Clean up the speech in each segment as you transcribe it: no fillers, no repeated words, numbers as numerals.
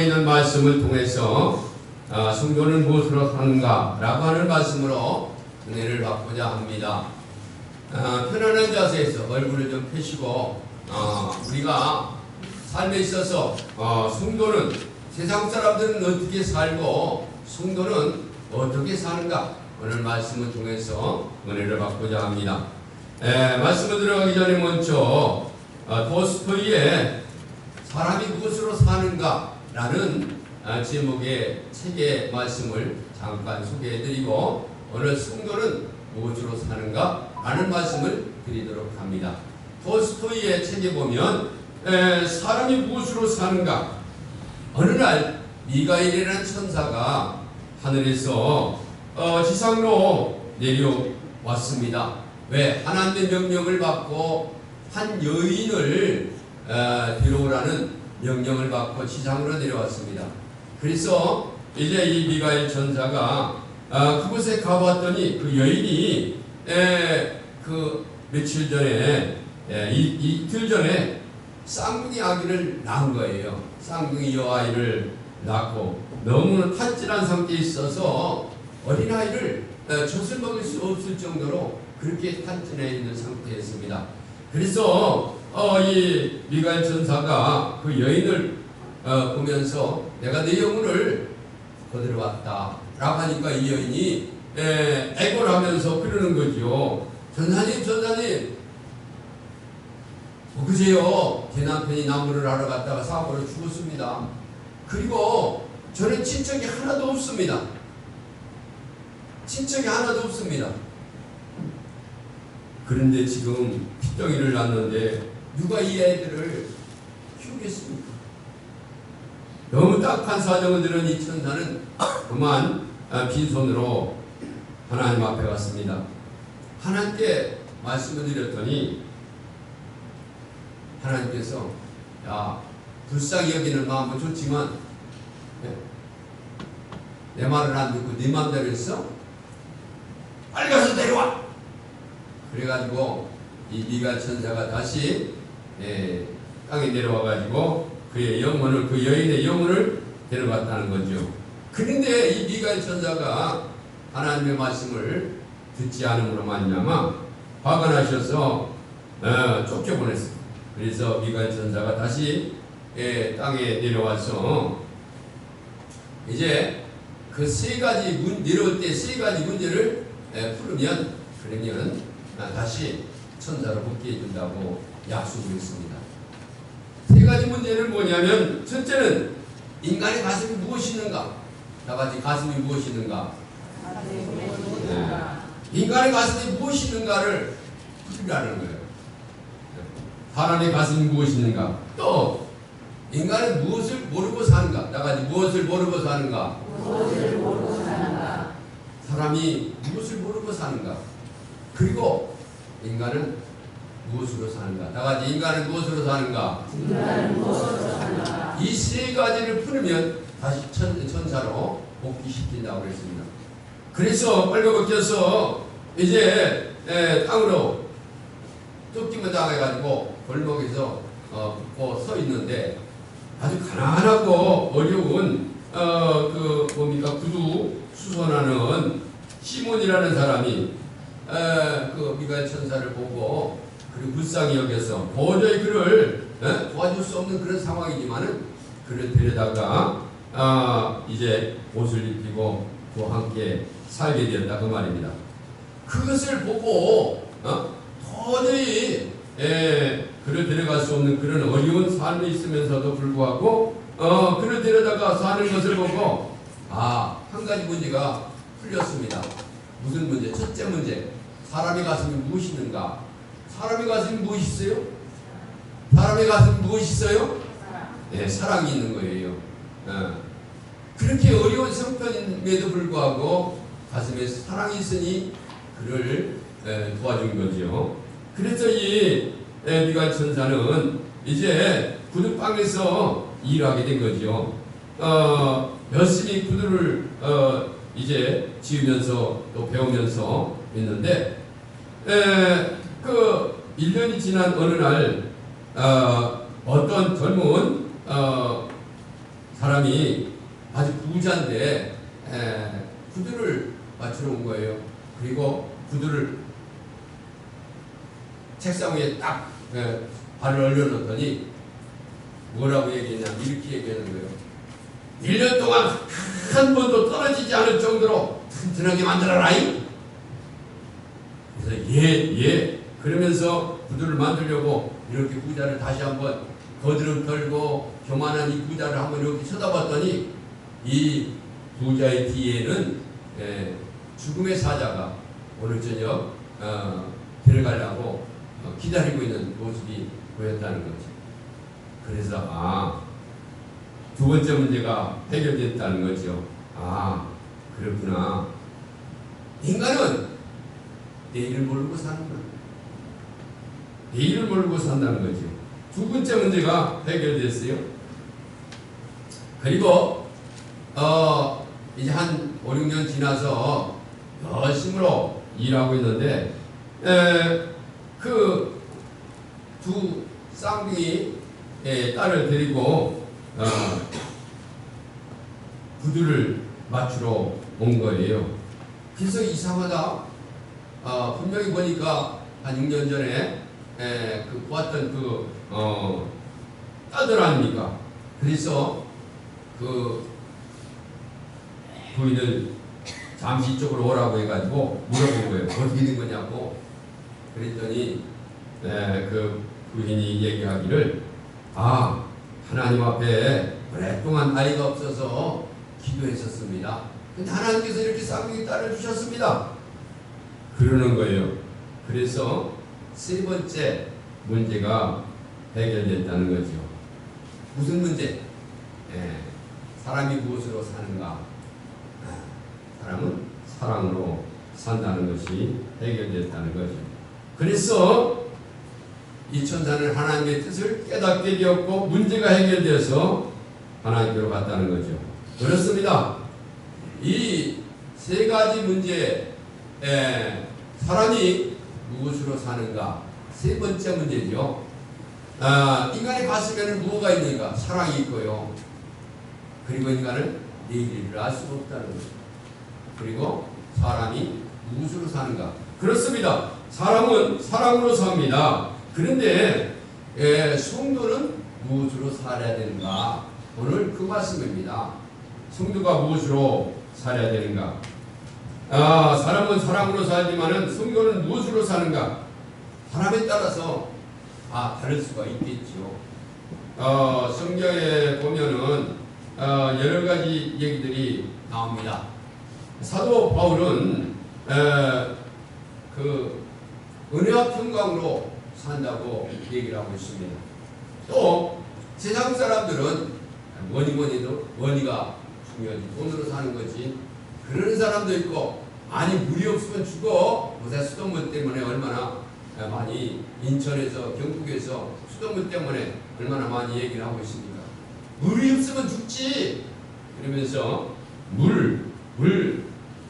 본문에 있는 말씀을 통해서 성도는 무엇으로 사는가 라고 하는 말씀으로 은혜를 받고자 합니다. 편안한 자세에서 얼굴을 좀 펴시고 우리가 삶에 있어서 성도는 세상 사람들은 어떻게 살고 성도는 어떻게 사는가 오늘 말씀을 통해서 은혜를 받고자 합니다. 말씀을 들어가기 전에 먼저 도스토이의 사람이 무엇으로 사는가 라는 제목의 책의 말씀을 잠깐 소개해드리고 오늘 성도는 무엇으로 사는가 라는 말씀을 드리도록 합니다. 도스토이의 책에 보면 사람이 무엇으로 사는가, 어느 날 미가엘이라는 천사가 하늘에서 지상으로 내려왔습니다. 왜? 하나님의 명령을 받고 한 여인을 데려오라는 명령을 받고 지상으로 내려왔습니다. 그래서 이제 이 미가엘 천사가 그곳에 가봤더니 그 여인이 그 며칠 전에 이틀 전에 쌍둥이 아기를 낳은 거예요. 쌍둥이 여아이를 낳고 너무 탄진한 상태에 있어서 어린아이를 젖을 먹을 수 없을 정도로 그렇게 탄진해 있는 상태였습니다. 그래서 이 미가엘 천사가 그 여인을 보면서 내가 내 영혼을 거두러 왔다 라고 하니까 이 여인이 애걸하면서 그러는 거죠. 전사님 그제요 제 남편이 나무를 하러 갔다가 사고로 죽었습니다. 그리고 저는 친척이 하나도 없습니다. 그런데 지금 핏덩이를 낳는데 누가 이 애들을 키우겠습니까? 너무 딱한 사정을 들은 이 천사는 그만 빈손으로 하나님 앞에 갔습니다. 하나님께 말씀을 드렸더니 하나님께서 야, 불쌍히 여기는 마음은 좋지만 내 말을 안 듣고 네 맘대로 했어? 빨리 가서 데려와! 그래가지고 이 미가엘 천사가 다시 땅에 내려와가지고 그의 영혼을, 그 여인의 영혼을 데려갔다는 거죠. 그런데 이 미가엘 천사가 하나님의 말씀을 듣지 않음으로 말미암아 화가 나셔서 쫓겨보냈어요. 그래서 미가엘 천사가 다시 땅에 내려와서 이제 그 세 가지 내려올 때 세 가지 문제를 풀으면 그러면 다시 천사로 복귀해 준다고 약속을 했습니다. 세 가지 문제는 뭐냐면 첫째는 인간의 가슴이 무엇이 있는가? 다 같이 가슴이 무엇이 있는가? 인간의 가슴이 무엇이 있는가를 풀으라는 거예요. 사람의 가슴이 무엇이 있는가? 또 인간은 무엇을 모르고 사는가? 다 같이 무엇을 모르고 사는가? 사람이 무엇을 모르고 사는가? 그리고 인간은 무엇으로 사는가? 다 같이 인간은 무엇으로 사는가? 이 세 가지를 풀으면 다시 천사로 복귀시킨다고 했습니다. 그래서 빨가벗겨서 이제 땅으로 쫓김을 당해가지고 골목에서 걷고 서 있는데 아주 가난하고 어려운 구두 수선하는 시몬이라는 사람이 그 미가엘 천사를 보고 그리고 불쌍히 여겨서 도저히 그를 도와줄 수 없는 그런 상황이지만은 그를 데려다가 이제 옷을 입히고 그와 함께 살게 되었다 그 말입니다. 그것을 보고 도저히 그를 데려갈 수 없는 그런 어려운 삶이 있으면서도 불구하고 그를 데려다가 사는 것을 보고 한 가지 문제가 풀렸습니다. 무슨 문제? 첫째 문제, 사람의 가슴이 무엇이 있는가? 사람의 가슴이 무엇이 있어요? 사람의 가슴이 무엇이 있어요? 사랑이 있는 거예요. 그렇게 어려운 형편임에도 불구하고 가슴에 사랑이 있으니 그를 도와준 거죠. 그래서 이 미가엘 천사는 이제 구두방에서 일하게 된 거죠. 열심히 구두를 이제 지으면서 또 배우면서 있는데 그 1년이 지난 어느 날 어떤 젊은 사람이 사람이 아주 부자인데 구두를 맞추러 온 거예요. 그리고 구두를 책상 위에 딱 발을 올려놓더니 뭐라고 얘기했냐면 이렇게 얘기하는 거예요. 1년 동안 한 번도 떨어지지 않을 정도로 튼튼하게 만들어라잉. 그래서 예 그러면서 구두를 만들려고 이렇게 구자를 다시 한번 거드름 털고 교만한 이 구자를 한번 이렇게 쳐다봤더니 이 구자의 뒤에는 죽음의 사자가 오늘 저녁 데려가려고 기다리고 있는 모습이 보였다는 거죠. 그래서 두 번째 문제가 해결됐다는 거죠. 그렇구나. 인간은 내일을 모르고 사는구나. 내일을 모르고 산다는 거죠. 두 번째 문제가 해결됐어요. 그리고 이제 한 5, 6년 지나서 열심으로 일하고 있는데 그 두 쌍둥이 딸을 데리고 구두를 맞추러 온 거예요. 그래서 이상하다. 분명히 보니까 한 6년 전에 그 보았던 그 딸들 아닙니까? 그래서 그 부인을 잠시 이쪽으로 오라고 해가지고 물어본 거예요. 어떻게 된 거냐고. 그랬더니 그 부인이 얘기하기를 하나님 앞에 오랫동안 아이가 없어서 기도했었습니다. 근데 하나님께서 이렇게 쌍둥이 딸을 주셨습니다. 그러는 거예요. 그래서 세 번째 문제가 해결됐다는 거죠. 무슨 문제? 사람이 무엇으로 사는가? 사람은 사랑으로 산다는 것이 해결됐다는 거죠. 그래서 이 천사는 하나님의 뜻을 깨닫게 되었고 문제가 해결되어서 하나님께로 갔다는 거죠. 그렇습니다. 이 세 가지 문제, 사람이 무엇으로 사는가? 세 번째 문제죠. 인간의 가슴에는 무엇가 있는가? 사랑이 있고요. 그리고 인간은 내일을 알 수가 없다는 거죠. 그리고 사람이 무엇으로 사는가? 그렇습니다. 사람은 사랑으로 삽니다. 그런데 성도는 무엇으로 살아야 되는가? 오늘 그 말씀입니다. 성도가 무엇으로 살아야 되는가? 사람은 사랑으로 살지만은 성도는 무엇으로 사는가? 사람에 따라서 다를 수가 있겠죠. 성경에 보면은 여러 가지 얘기들이 나옵니다. 사도 바울은 그 은혜와 평강으로 산다고 얘기를 하고 있습니다. 또 세상 사람들은 뭐니도 원리가 중요하지, 돈으로 사는 거지. 그러는 사람도 있고, 아니 물이 없으면 죽어. 요새 수돗물 때문에 얼마나 많이, 인천에서 경북에서 수돗물 때문에 얼마나 많이 얘기를 하고 있습니까? 물이 없으면 죽지. 그러면서 물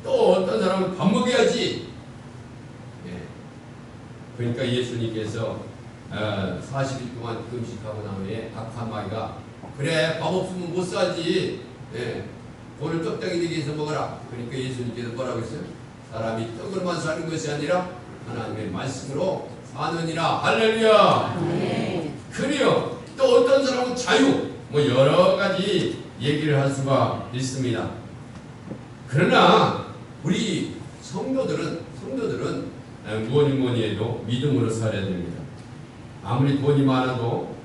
또 어떤 사람은 밥 먹여야지. 그러니까 예수님께서 40일 동안 금식하고 난 후에 악한 마귀가 그래 밥 없으면 못 살지. 돈을 떡덩이 되게 해서 먹어라. 그러니까 예수님께서 뭐라고 했어요? 사람이 떡으로만 사는 것이 아니라 하나님의 말씀으로 사느니라. 할렐루야. 네. 그래요. 또 어떤 사람은 자유, 여러 가지 얘기를 할 수가 있습니다. 그러나 우리 성도들은 뭐니 해도 믿음으로 살아야 됩니다. 아무리 돈이 많아도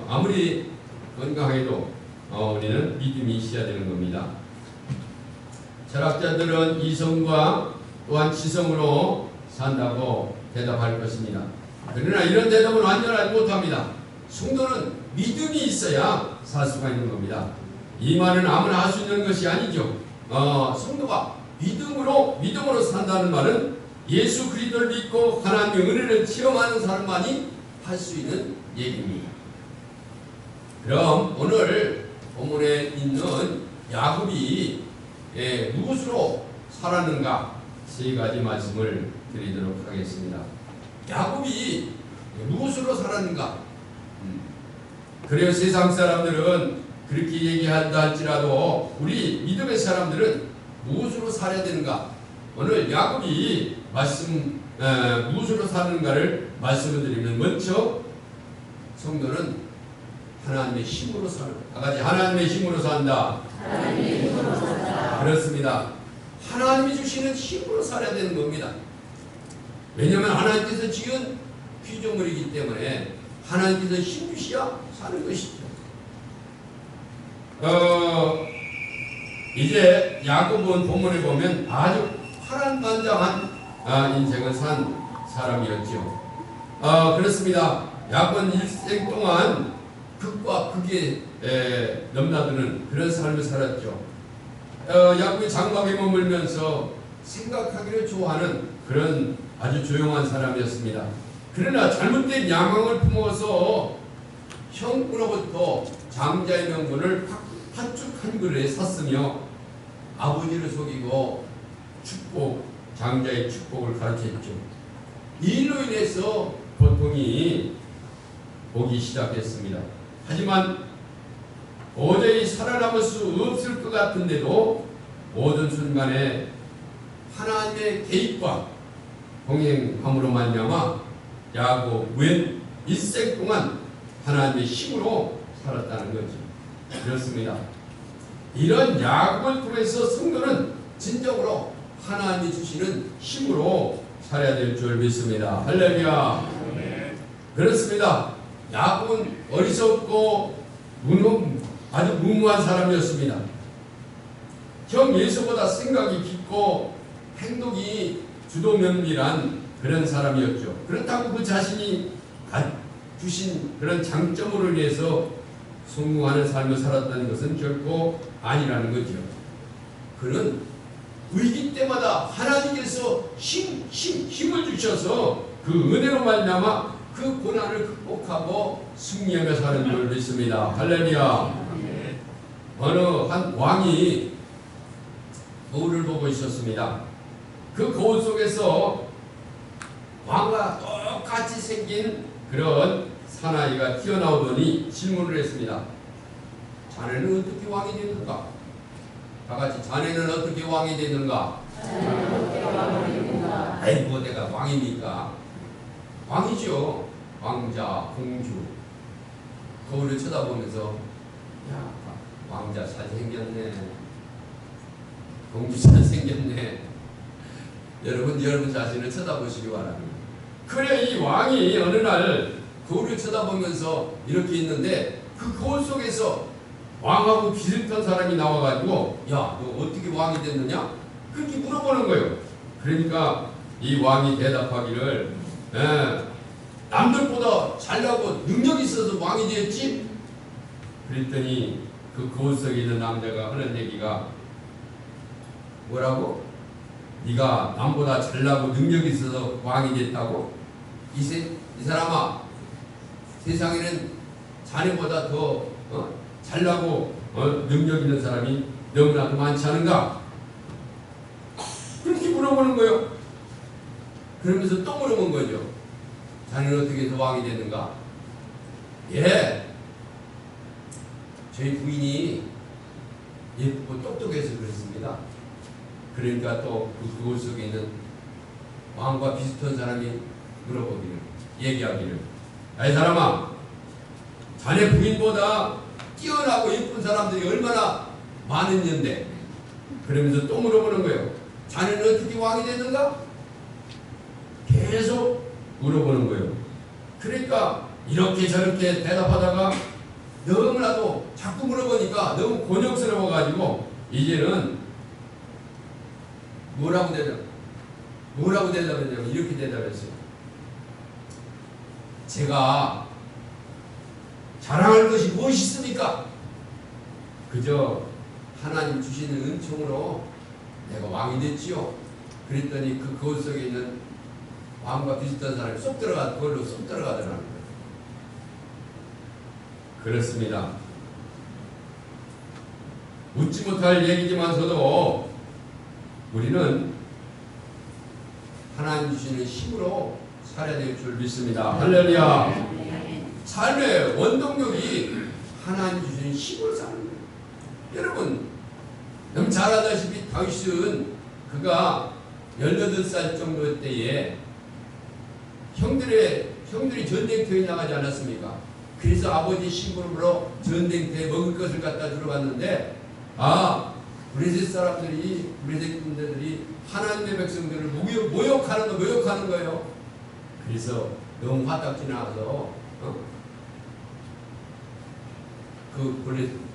아무리 건강해도 우리는 믿음이 있어야 되는 겁니다. 철학자들은 이성과 또한 지성으로 산다고 대답할 것입니다. 그러나 이런 대답은 완전하지 못합니다. 성도는 믿음이 있어야 살 수가 있는 겁니다. 이 말은 아무나 할 수 있는 것이 아니죠. 성도가 믿음으로 산다는 말은 예수 그리스도를 믿고 하나님의 은혜를 체험하는 사람만이 할 수 있는 얘기입니다. 그럼 오늘 본문에 있는 야곱이 무엇으로 살았는가 세 가지 말씀을 드리도록 하겠습니다. 야곱이 무엇으로 살았는가? 그래요. 세상 사람들은 그렇게 얘기한다 할지라도 우리 믿음의 사람들은 무엇으로 살아야 되는가? 오늘 야곱이 무엇으로 사는가를 말씀을 드리면, 먼저 성도는 하나님의 힘으로 사는, 다 같이 하나님의 힘으로 산다. 하나님의 힘으로 산다. 그렇습니다. 하나님이 주시는 힘으로 살아야 되는 겁니다. 왜냐하면 하나님께서 지은 피조물이기 때문에 하나님께서 힘 주셔야 사는 것이죠. 이제 야곱은 본문에 보면 아주 파란만장한 인생을 산 사람이었죠. 그렇습니다. 야곱은 일생 동안 극과 극에 넘나드는 그런 삶을 살았죠. 야곱이 장막에 머물면서 생각하기를 좋아하는 그런 아주 조용한 사람이었습니다. 그러나 잘못된 야망을 품어서 형으로부터 장자의 명분을 팥죽 한 그릇에 샀으며 아버지를 속이고 장자의 축복을 가르쳤죠. 이로 인해서 고통이 오기 시작했습니다. 하지만 도저히 살아남을 수 없을 것 같은데도 모든 순간에 하나님의 개입과 동행함으로 말미암아 야곱은 일생 동안 하나님의 힘으로 살았다는 거죠. 그렇습니다. 이런 야곱을 통해서 성도는 진정으로 하나님이 주시는 힘으로 살아야 될 줄 믿습니다. 할렐루야. 그렇습니다. 야곱은 어리석고 아주 무모한 사람이었습니다. 형 예수보다 생각이 깊고 행동이 주도면밀한 그런 사람이었죠. 그렇다고 그 자신이 주신 그런 장점으로 인해서 성공하는 삶을 살았다는 것은 결코 아니라는 거죠. 그는 위기 때마다 하나님께서 힘을 주셔서 그 은혜로 말미암아 그 고난을 극복하고 승리하며 사는 줄 믿습니다. 할렐루야. 어느 한 왕이 거울을 보고 있었습니다. 그 거울 속에서 왕과 똑같이 생긴 그런 사나이가 튀어나오더니 질문을 했습니다. 자네는 어떻게 왕이 됐는가? 다 같이 자네는 어떻게 왕이 됐는가? 아이고 내가 왕입니까? 왕이죠. 왕자, 공주. 거울을 쳐다보면서 야 왕자 잘생겼네. 공주 잘생겼네. 여러분 자신을 쳐다보시기 바랍니다. 그래 이 왕이 어느 날 거울을 쳐다보면서 이렇게 있는데 그 거울 속에서 왕하고 비슷한 사람이 나와가지고 야 너 어떻게 왕이 됐느냐? 그렇게 물어보는 거예요. 그러니까 이 왕이 대답하기를 남들보다 잘나고 능력이 있어서 왕이 되었지? 그랬더니 그 거울 속에 있는 남자가 하는 얘기가 뭐라고? 네가 남보다 잘나고 능력이 있어서 왕이 됐다고? 이 사람아 세상에는 자네보다 더 잘나고 능력 있는 사람이 너무나도 많지 않은가? 그렇게 물어보는 거예요. 그러면서 또 물어본 거죠. 자네는 어떻게 해서 왕이 됐는가? 예, 저희 부인이 예쁘고 똑똑해서 그렇습니다. 그러니까 또 그 거울 속에 있는 왕과 비슷한 사람이 물어보기를, 얘기하기를, 이 사람아, 자네 부인보다 뛰어나고 예쁜 사람들이 얼마나 많았는데, 그러면서 또 물어보는 거예요. 자네는 어떻게 왕이 됐는가? 계속 물어보는 거예요. 그러니까 이렇게 저렇게 대답하다가 너무나도 자꾸 물어보니까 너무 곤욕스러워가지고 이제는 뭐라고 대답했냐면 이렇게 대답했어요. 제가 자랑할 것이 무엇이 있습니까? 그저 하나님 주시는 은총으로 내가 왕이 됐지요. 그랬더니 그 거울 속에 있는 왕과 비슷한 사람이 그걸로 쏙 들어가더라는 거예요. 그렇습니다. 웃지 못할 얘기지만서도 우리는 하나님 주시는 힘으로 살아야 될 줄 믿습니다. 할렐루야. 삶의 원동력이 하나님 주시는 힘으로 사는 거예요. 여러분 너무 잘 아다시피 다윗은 그가 18살 정도 때에 형들이 전쟁터에 나가지 않았습니까? 그래서 아버지 심부름으로 전쟁터에 먹을 것을 갖다 주러 갔는데 브레셋 사람들이, 브레셋 군대들이 하나님의 백성들을 모욕하는 거예요. 그래서 너무 화딱지 나와서 그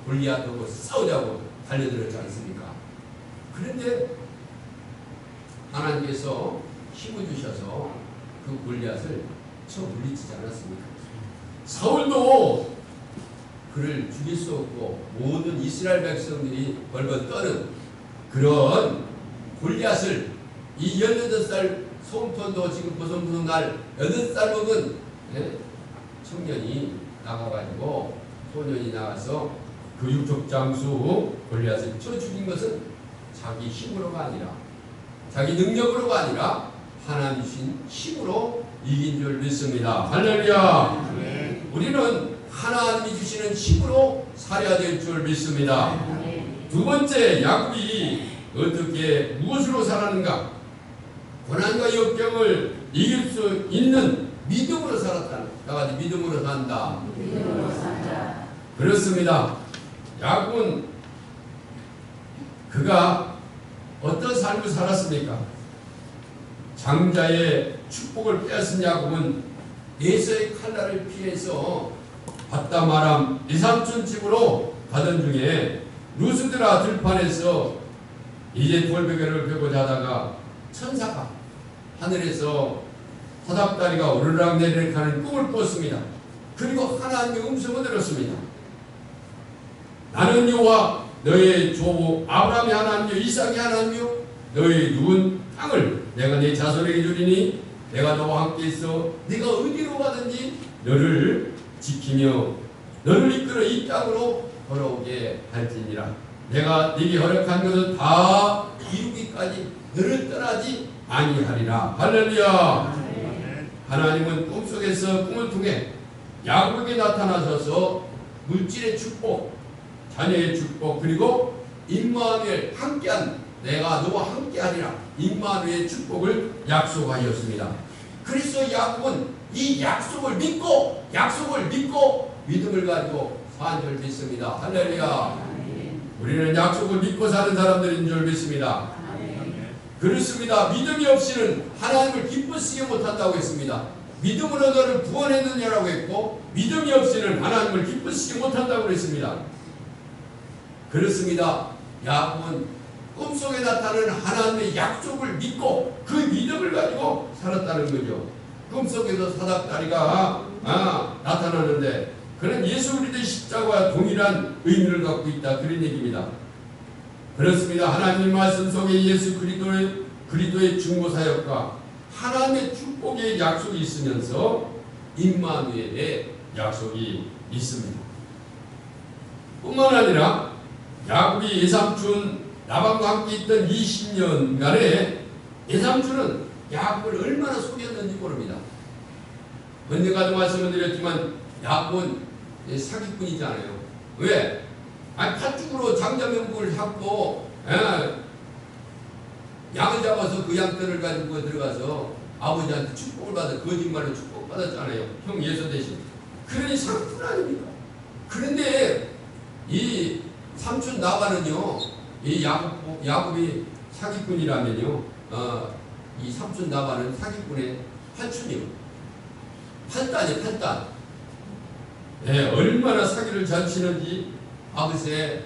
골리앗하고 싸우자고 달려들었지 않습니까? 그런데 하나님께서 힘을 주셔서 그 골리앗을 쳐 물리치지 않았습니까? 사울도 그를 죽일 수 없고 모든 이스라엘 백성들이 벌벌 떠는 그런 골리앗을 이 18살 손편도 지금 보송보송 날 8살 먹은 청년이 나가가지고 소년이 나가서 그 육족 장수 골리앗을 쳐 죽인 것은 자기 힘으로가 아니라 자기 능력으로가 아니라 하나님 주신 힘으로 이긴 줄 믿습니다. 할렐루야. 우리는 하나님이 주시는 힘으로 살아야 될 줄 믿습니다. 두 번째, 야곱이 어떻게 무엇으로 살았는가? 고난과 역경을 이길 수 있는 믿음으로 살았다. 다 같이 믿음으로 산다. 믿음으로 산다. 그렇습니다. 야곱은 그가 어떤 삶을 살았습니까? 장자의 축복을 빼앗은 야곱은 에서의 칼날을 피해서 바담 아람 이삼촌 집으로 가던 중에 루스드라 들판에서 이제 돌베개를 펴고 자다가 천사가 하늘에서 사닥다리가 오르락 내리락 하는 꿈을 꿨습니다. 그리고 하나님의 음성을 들었습니다. 나는 여호와 너의 조부 아브라함의 하나님이요 이삭의 하나님이요 너의 누운 땅을 내가 네 자손에게 주리니 내가 너와 함께 있어 네가 어디로 가든지 너를 지키며 너를 이끌어 이 땅으로 걸어오게 할지니라. 내가 네게 허락한 것을 다 이루기까지 너를 떠나지 아니하리라. 할렐루야. 하나님은 꿈속에서 꿈을 통해 야곱에게 나타나셔서 물질의 축복, 자녀의 축복, 그리고 임마누엘 함께한 내가 너와 함께하리라 임마누엘의 축복을 약속하였습니다. 그래서 야곱은 이 약속을 믿고 믿음을 가지고 산 줄 믿습니다. 할렐루야. 우리는 약속을 믿고 사는 사람들인 줄 믿습니다. 그렇습니다. 믿음이 없이는 하나님을 기쁘시게 못한다고 했습니다. 믿음으로 너를 구원했느냐라고 했고 믿음이 없이는 하나님을 기쁘시게 못한다고 그랬습니다. 그렇습니다. 야곱은 꿈속에 나타나는 하나님의 약속을 믿고 그 믿음을 가지고 살았다는 거죠. 꿈속에서 사닥다리가 나타나는데 그는 예수 그리스도의 십자가와 동일한 의미를 갖고 있다, 그런 얘기입니다. 그렇습니다. 하나님 말씀 속에 예수 그리스도의 중보사역과 하나님의 축복의 약속이 있으면서 임마누엘의 약속이 있습니다. 뿐만 아니라 야곱이 예삼촌 라반과 함께 있던 20년간에 예삼촌은 야곱을 얼마나 속였는지 모릅니다. 언젠가도 말씀을 드렸지만 야곱은 사기꾼이잖아요. 왜? 팥죽으로 장자명분을 잡고 양을 잡아서 그 양떼를 가지고 들어가서 아버지한테 축복을 받아 거짓말로 축복받았잖아요. 형 예수 대신. 그러니 사기꾼 아닙니까? 그런데 이 삼촌 나반은요, 이 야곱이 사기꾼이라면요, 이 삼촌 나반은 사기꾼의 팔촌이요. 팔단이에요, 팔단. 얼마나 사기를 잘 치는지 아버지의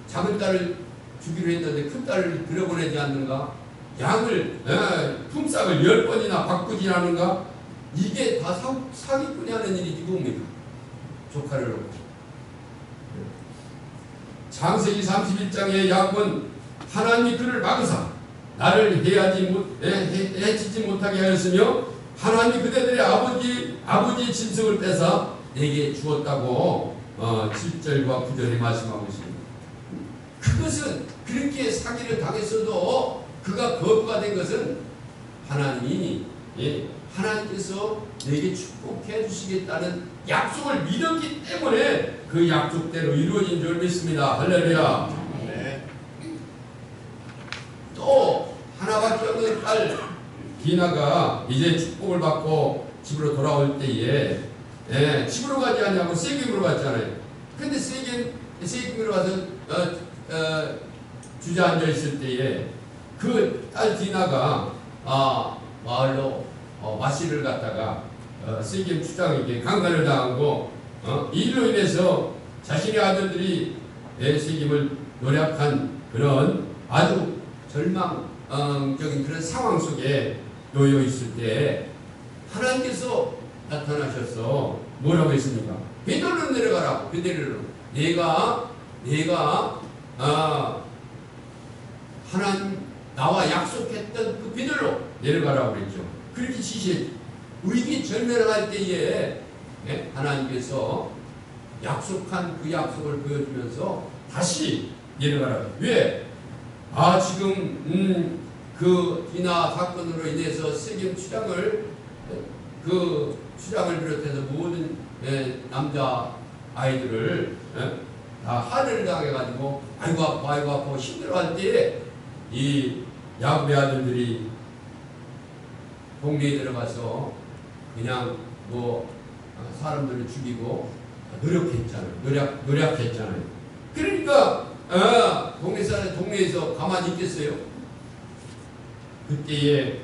작은 딸을 주기로 했는데 큰 딸을 들여보내지 않는가? 양을 품삯을 10번이나 바꾸지 않는가? 이게 다 사기꾼이 하는 일이지 뭡니까? 조카를 놓고. 창세기 31장에 야곱은 하나님이 그를 막으사 나를 해치지 못하게 하였으며 하나님이 그대들의 아버지의 짐승을 뺏어 내게 주었다고 7절과 9절에 말씀하고 있습니다. 그것은 그렇게 사기를 당했어도 그가 거부가 된 것은 하나님께서 내게 축복해 주시겠다는 약속을 믿었기 때문에 그 약속대로 이루어진 줄 믿습니다. 할렐루야. 네. 또 하나밖에 없는 딸 디나가 이제 축복을 받고 집으로 돌아올 때에 집으로 가지 않냐고 세겜으로 갔잖아요. 근데 세겜으로 가서 주저앉아 있을 때에 그 딸 디나가 마을로 마시를 갖다가 세겜 추장에게 강간을 당하고 이 일로 인해서 자신의 아들들이 세겜을 노략한 그런 아주 절망적인 그런 상황 속에 놓여 있을 때 하나님께서 나타나셔서 뭐라고 했습니까? 베들레로 내려가라고. 베들레로 내가 하나님 나와 약속했던 그 베들레로 내려가라고 그랬죠. 그렇게 지시했죠. 위기 절멸할 때에 하나님께서 약속한 그 약속을 보여주면서 다시 내려가라. 왜? 지금 그 디나 사건으로 인해서 세겜 추장을 비롯해서 모든 남자 아이들을 다 할례를 당해가지고 아이고 아파 힘들어할 때에 이 야곱의 아들들이 동네에 들어가서 그냥 사람들을 죽이고 노력했잖아요. 그러니까 동네에서 가만히 있겠어요? 그때에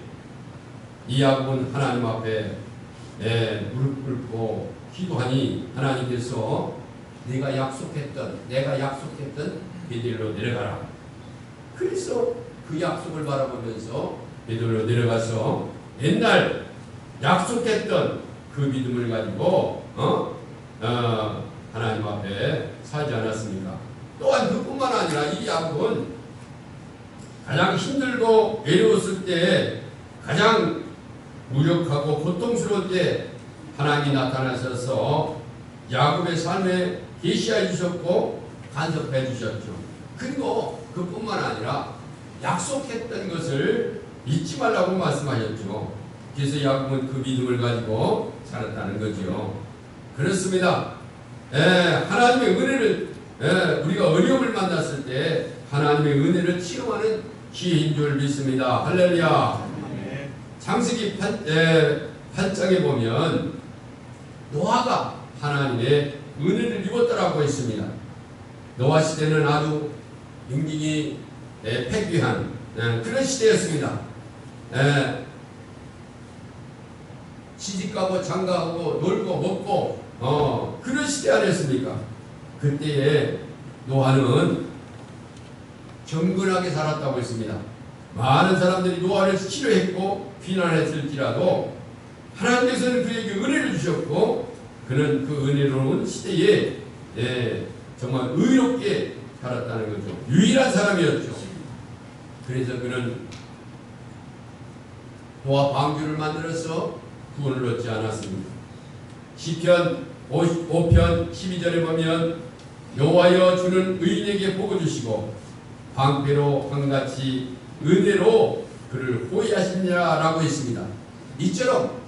이 야곱은 하나님 앞에 무릎 꿇고 기도하니 하나님께서 내가 약속했던 베들레로 내려가라. 그래서 그 약속을 바라보면서 베들레로 내려가서 옛날 약속했던 그 믿음을 가지고 하나님 앞에 살지 않았습니까? 또한 그뿐만 아니라 이 야곱은 가장 힘들고 외로웠을 때 가장 무력하고 고통스러울 때 하나님이 나타나셔서 야곱의 삶에 계시해 주셨고 간섭해 주셨죠. 그리고 그뿐만 아니라 약속했던 것을 잊지 말라고 말씀하셨죠. 그래서 야곱은 그 믿음을 가지고 살았다는 거죠. 그렇습니다. 하나님의 은혜를 우리가 어려움을 만났을 때 하나님의 은혜를 체험하는 기회인 줄 믿습니다. 할렐루야. 창세기 8장에 보면 노아가 하나님의 은혜를 입었다라고 했습니다. 노아 시대는 아주 굉장히 패귀한 그런 시대였습니다. 시집가고 장가가고 놀고 먹고 그런 시대 아니었습니까? 그때에 노아는 경건하게 살았다고 했습니다. 많은 사람들이 노아를 싫어했고 비난했을지라도 하나님께서는 그에게 은혜를 주셨고 그는 그 은혜로운 시대에 정말 의롭게 살았다는 거죠. 유일한 사람이었죠. 그래서 그는 노아 방주를 만들어서 구원을 얻지 않았습니다. 시편 55편 12절에 보면 여호와여 주는 의인에게 복을 주시고 방패로 황같이 은혜로 그를 호위하시느라라고 했습니다. 이처럼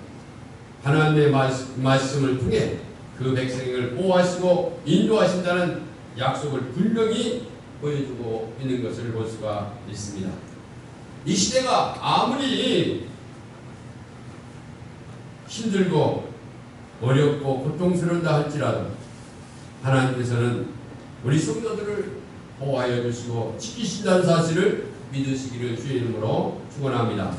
하나님의 말씀을 통해 그 백성을 보호하시고 인도하신다는 약속을 분명히 보여주고 있는 것을 볼 수가 있습니다. 이 시대가 아무리 힘들고 어렵고 고통스러운다 할지라도 하나님께서는 우리 성도들을 보호하여 주시고 지키신다는 사실을 믿으시기를 주의 이름으로 축원합니다.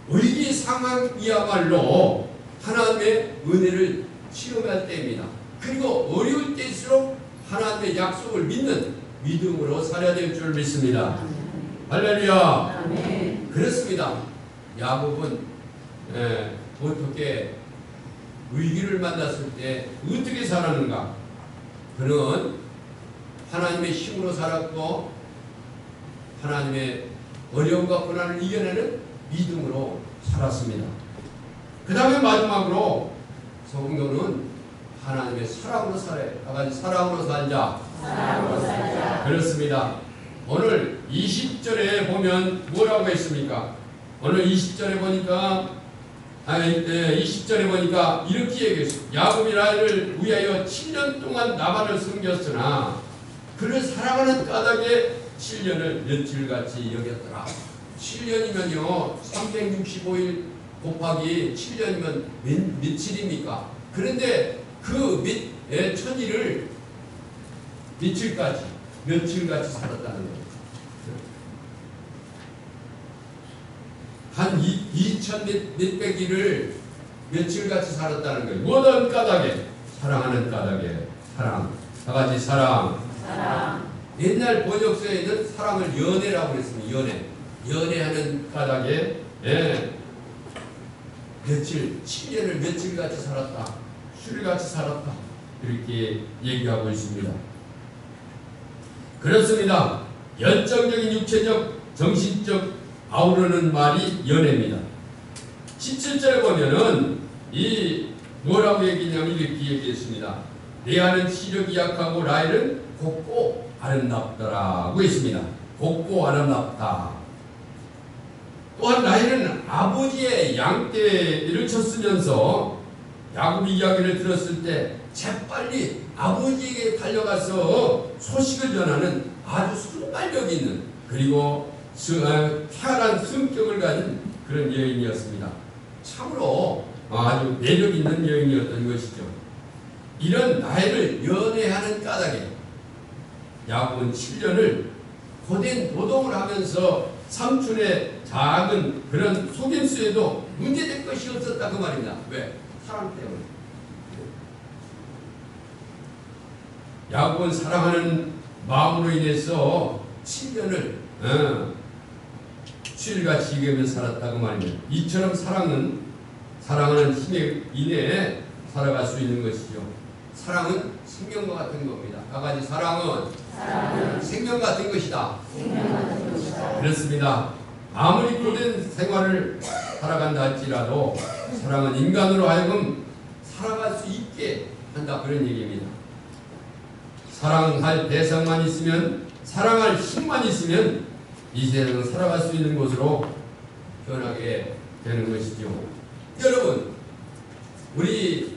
위기 상황이야말로 하나님의 은혜를 체험할 때입니다. 그리고 어려울 때일수록 하나님의 약속을 믿는 믿음으로 살아야 될 줄 믿습니다. 할렐루야. 그렇습니다. 야곱은 어떻게 위기를 만났을 때 어떻게 살았는가? 그는 하나님의 힘으로 살았고 하나님의 어려움과 고난을 이겨내는 믿음으로 살았습니다. 그 다음에 마지막으로 성도는 하나님의 사랑으로 살아요. 다같이 사랑으로 살자. 사랑으로 살자. 그렇습니다. 오늘 20절에 보면 뭐라고 했습니까? 오늘 20절에 보니까 20절에 보니까 이렇게 얘기했어요. 야곱이 라헬을 위하여 7년 동안 라반을 섬겼으나 그를 사랑하는 까닭에 7년을 며칠같이 여겼더라. 7년이면요 365일 곱하기 7년이면 며칠입니까? 그런데 그 천일을 며칠같이 살았다는 거예요. 한 2천 몇백 일을 며칠같이 살았다는 거예요. 무엇은 까닭에? 사랑하는 까닭에. 사랑. 다 같이 사랑. 옛날 번역서에는 사랑을 연애라고 그랬습니다. 연애하는 까닭에 7년을 며칠같이 살았다. 술같이 살았다. 이렇게 얘기하고 있습니다. 그렇습니다. 열정적인 육체적, 정신적 아우르는 말이 연애입니다. 17절에 보면은 뭐라고 얘기냐면 이렇게 얘기했습니다. 레아는 시력이 약하고 라헬은 곱고 아름답더라고 했습니다. 곱고 아름답다. 또한 라헬은 아버지의 양떼를 쳤으면서 야곱 이야기를 들었을 때 재빨리 아버지에게 달려가서 소식을 전하는 아주 순발력 있는 그리고 쾌활한 성격을 가진 그런 여인이었습니다. 참으로 아주 매력 있는 여인이었던 것이죠. 이런 라헬을 연애하는 까닭에 야곱은 7년을 고된 노동을 하면서 삼촌의 작은 그런 속임수에도 문제될 것이 없었다 그 말입니다. 왜? 사랑 때문에. 야곱은 사랑하는 마음으로 인해서 7년을 수일같이 이기면서 살았다 그 말입니다. 이처럼 사랑하는 힘에 인해 살아갈 수 있는 것이죠. 사랑은 생명과 같은 겁니다. 다 같이 사랑은 생명 같은 것이다. 그렇습니다. 아무리 고된 생활을 살아간다 할지라도 사랑은 인간으로 하여금 살아갈 수 있게 한다 그런 얘기입니다. 사랑할 대상만 있으면 사랑할 힘만 있으면 이 세상은 살아갈 수 있는 곳으로 변하게 되는 것이죠. 여러분 우리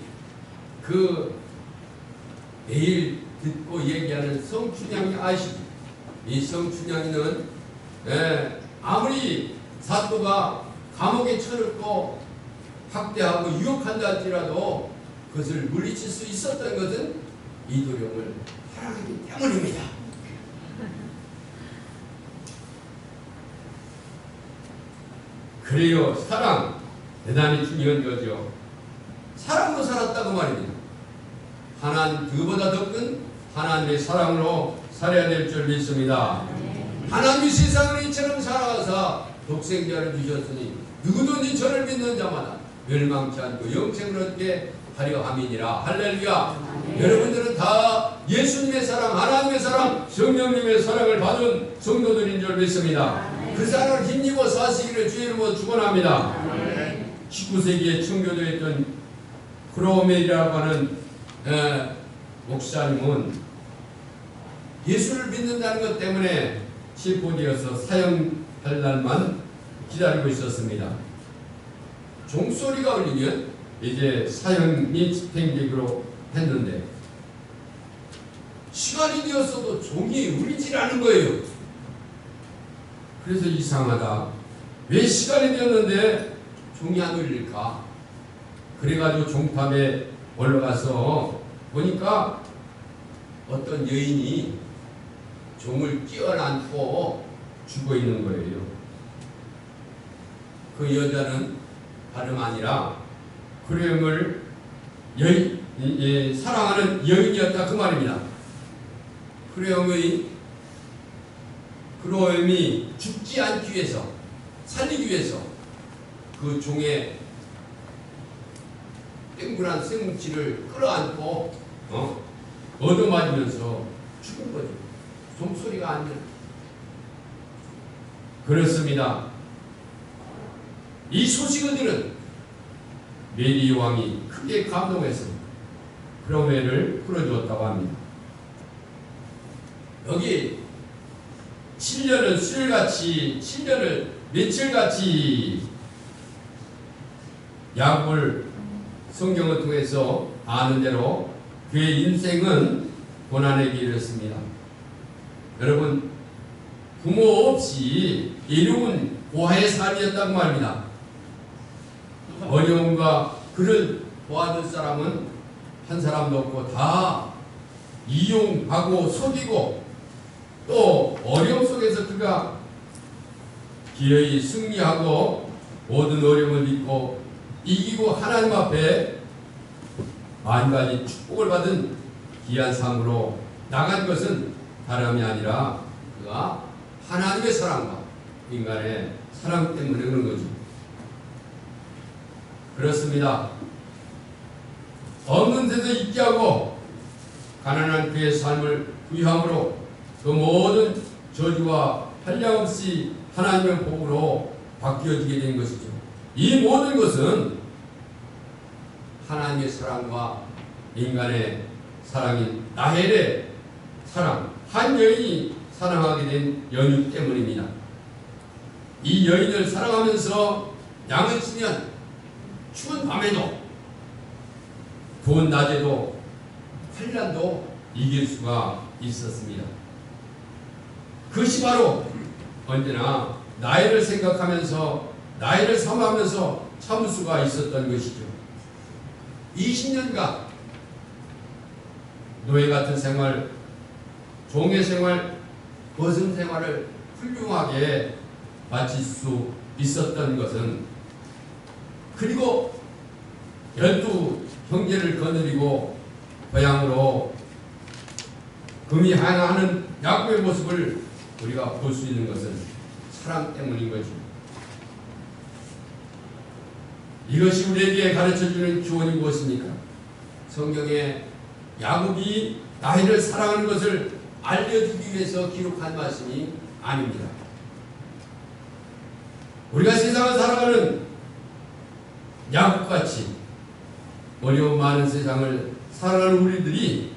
매일 듣고 얘기하는 성춘향이 아시죠? 이 성춘향이는 아무리 사또가 감옥에 쳐넣고 학대하고 유혹한다 할지라도 그것을 물리칠 수 있었던 것은 이도령을 사랑하기 때문입니다. 그래요. 사랑 대단히 중요한 거죠. 사랑으로 살았다고 말입니다. 그보다 더 큰 하나님의 사랑으로 살아야 될 줄 믿습니다. 하나님이 세상을 이처럼 살아가사 독생자를 주셨으니 누구든지 저를 믿는 자마다 멸망치 않고 영생을 얻게 하려 함이니라. 할렐루야. 여러분들은 다 예수님의 사랑, 하나님의 사랑, 성령님의 사랑을 받은 성도들인 줄 믿습니다. 그 사랑을 힘입어 사시기를 주의 이름으로 축원합니다. 19세기에 청교도했던 크로멜이라고 하는 목사님은 예수를 믿는다는 것 때문에 실포되어서 사형할 날만 기다리고 있었습니다. 종소리가 울리면 이제 사형이 집행되기로 했는데 시간이 되었어도 종이 울리질 않은 거예요. 그래서 이상하다. 왜 시간이 되었는데 종이 안 울릴까? 그래가지고 종탑에 올라가서 보니까 어떤 여인이 종을 끼워안고 죽어 있는 거예요. 그 여자는 다름 아니라 크로엠을 사랑하는 여인이었다 그 말입니다. 크로엠이 죽지 않기 위해서 살리기 위해서 그 종의 땡굴한 생뭉치를 끌어안고 얻어맞으면서 죽은 거죠. 종소리가 안 들려. 그렇습니다. 이 소식을 들은 메리 왕이 크게 감동해서 크로멜을 풀어주었다고 합니다. 여기 7년을 수일같이 7년을 며칠같이 야곱을 성경을 통해서 아는 대로 그의 인생은 고난에 이르렀습니다. 여러분, 부모 없이 이루은 고아의 삶이었다고 말합니다. 어려움과 그를 도와줄 사람은 한 사람도 없고 다 이용하고 속이고 또 어려움 속에서 그가 기어이 승리하고 모든 어려움을 믿고 이기고 하나님 앞에 만가지 축복을 받은 귀한 삶으로 나간 것은 다름이 아니라 그가 하나님의 사랑과 인간의 사랑 때문에 그런 거죠. 그렇습니다. 없는 데서 있게 하고 가난한 그의 삶을 부유함으로 그 모든 저주와 한량없이 하나님의 복으로 바뀌어지게 된 것이죠. 이 모든 것은 하나님의 사랑과 인간의 사랑인 라헬의 사랑, 한 여인이 사랑하게 된 연유 때문입니다. 이 여인을 사랑하면서 양을 치면 추운 밤에도 더운 낮에도 환난도 이길 수가 있었습니다. 그것이 바로 언제나 나이를 생각하면서 나이를 삼하면서 참을 수가 있었던 것이죠. 20년간 노예 같은 생활, 종의 생활, 벗은 생활을 훌륭하게 마칠 수 있었던 것은, 그리고 12 형제를 거느리고 고향으로 금이 향하는 야곱의 모습을 우리가 볼 수 있는 것은 사랑 때문인 거죠. 이것이 우리에게 가르쳐주는 교훈이 무엇입니까? 성경에 야곱이 라헬을 사랑하는 것을 알려주기 위해서 기록한 말씀이 아닙니다. 우리가 세상을 살아가는 야곱같이 어려움 많은 세상을 살아가는 우리들이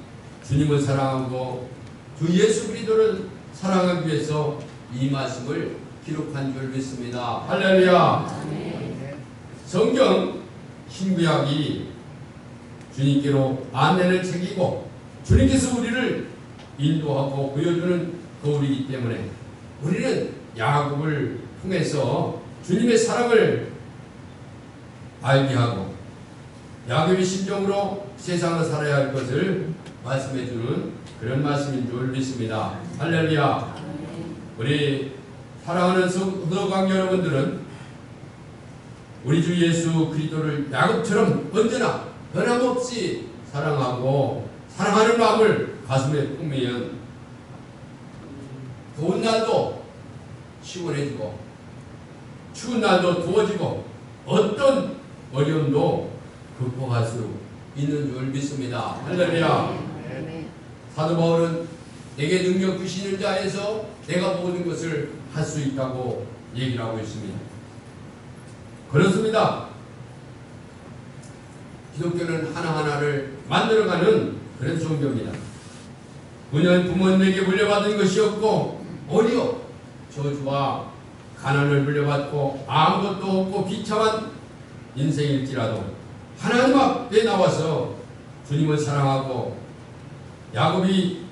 주님을 사랑하고 주 예수 그리스도를 사랑하기 위해서 이 말씀을 기록한 줄 믿습니다. 할렐루야. 성경 신구약이 주님께로 안내를 책이고 주님께서 우리를 인도하고 보여주는 거울이기 때문에 우리는 야곱을 통해서 주님의 사랑을 알게 하고 야곱의 심정으로 세상을 살아야 할 것을 말씀해주는 그런 말씀인 줄 믿습니다. 할렐루야. 우리 사랑하는 성도관 여러분들은 우리 주 예수 그리스도를 야곱처럼 언제나 변함없이 사랑하고 사랑하는 마음을 가슴에 품으면 더운 날도 시원해지고 추운 날도 더워지고 어떤 어려움도 극복할 수 있는 줄 믿습니다. 할렐루야. 사도 바울은 내게 능력 주시는 자에서 내가 모든 것을 할 수 있다고 얘기를 하고 있습니다. 그렇습니다. 기독교는 하나하나를 만들어가는 그런 종교입니다. 그는 부모님에게 물려받은 것이 없고 오히려 저주와 가난을 물려받고 아무것도 없고 비참한 인생일지라도 하나님 앞에 나와서 주님을 사랑하고 야곱이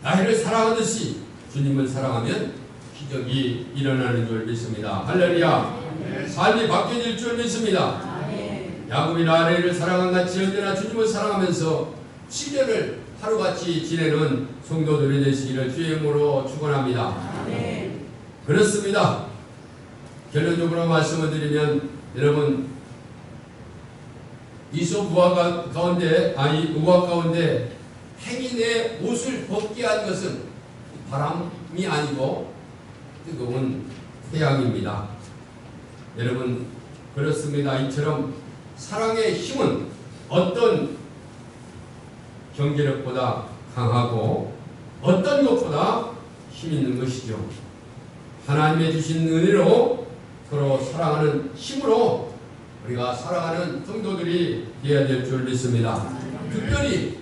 라헬을 사랑하듯이 주님을 사랑하면 기적이 일어나는 줄 믿습니다. 할렐루야. 삶이 바뀌어질 줄 믿습니다. 야곱이 라헬을 사랑한 같이 언제나 주님을 사랑하면서 시련을 하루같이 지내는 성도들이 되시기를 주의 이름으로 축원합니다. 그렇습니다. 결론적으로 말씀을 드리면 여러분 이솝 우화 가운데 행인의 옷을 벗게 한 것은 바람이 아니고 뜨거운 태양입니다. 여러분 그렇습니다. 이처럼 사랑의 힘은 어떤 경제력보다 강하고 어떤 것보다 힘 있는 것이죠. 하나님의 주신 은혜로 서로 사랑하는 힘으로 우리가 사랑하는 성도들이 되어야 될 줄 믿습니다. 특별히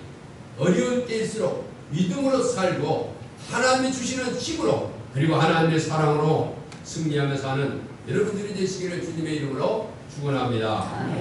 어려운 때일수록 믿음으로 살고 하나님이 주시는 힘으로 그리고 하나님의 사랑으로 승리하며 사는 여러분들이 되시기를 주님의 이름으로 축원합니다.